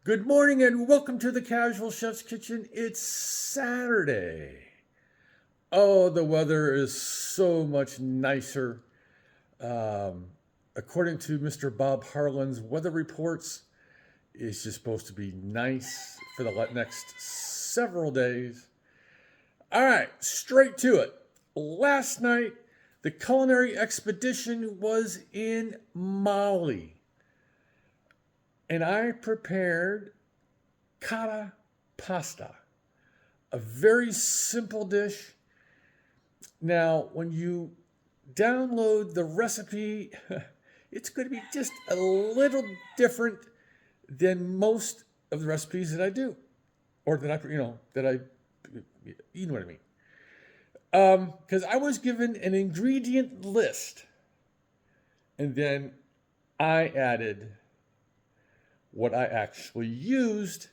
Good morning and welcome to the Casual Chef's Kitchen. It's Saturday. Oh, the weather is so much nicer. According to Mr. Bob Harlan's weather reports, it's just supposed to be nice for the next several days. All right, straight to it. Last night, the Culinary Expedition was in Mali. And I prepared kata pasta, a very simple dish. Now, when you download the recipe, it's going to be just a little different than most of the recipes that I do, or that I you know what I mean. Because I was given an ingredient list, and then I added what I actually used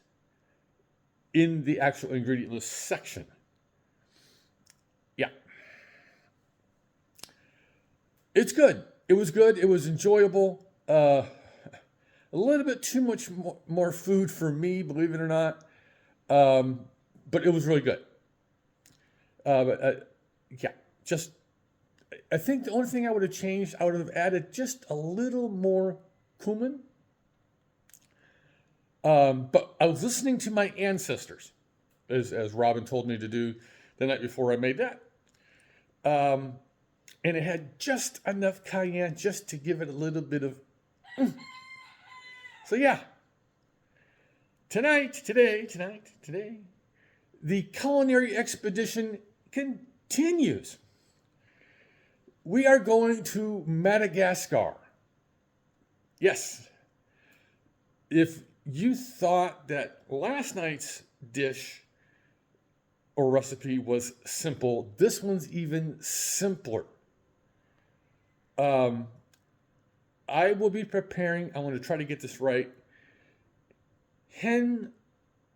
in the actual ingredient list section. Yeah. It's good. It was good. It was enjoyable. A little bit too much more food for me, believe it or not. But it was really good. Yeah, just, I think the only thing I would have changed, I would have added just a little more cumin. But I was listening to my ancestors, as Robin told me to do the night before I made that. And it had just enough cayenne just to give it a little bit of. So yeah. Today, the Culinary Expedition continues. We are going to Madagascar. Yes. If you thought that last night's dish or recipe was simple, this one's even simpler. I will be preparing, I want to try to get this right, hen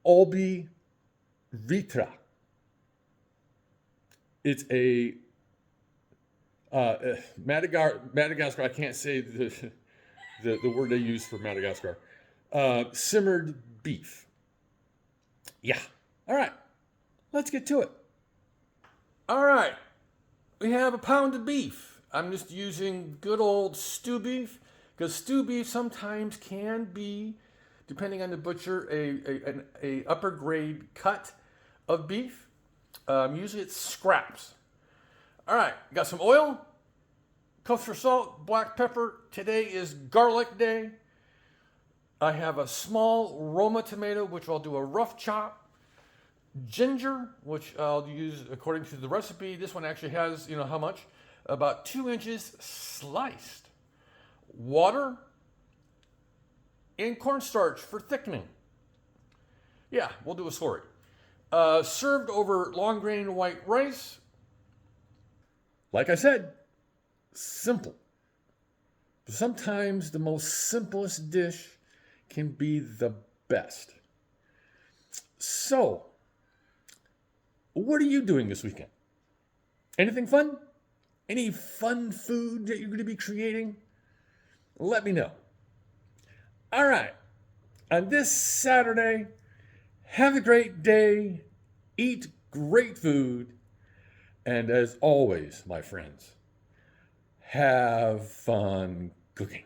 omby Ritra. It's a Madagascar, I can't say the word they use for Madagascar. Simmered beef. Yeah. All right. Let's get to it. All right. We have a pound of beef. I'm just using good old stew beef because stew beef sometimes can be, depending on the butcher, a upper grade cut of beef. Usually it's scraps. All right. Got some oil, kosher salt, black pepper. Today is garlic day. I have a small Roma tomato, which I'll do a rough chop. Ginger, which I'll use according to the recipe. This one actually has, how much? About 2 inches sliced. Water and cornstarch for thickening. Yeah, we'll do a slurry. Served over long grain white rice. Like I said, simple. Sometimes the most simplest dish can be the best. So, what are you doing this weekend? Anything fun? Any fun food that you're going to be creating? Let me know. All right. On this Saturday, have a great day, eat great food, and as always, my friends, have fun cooking.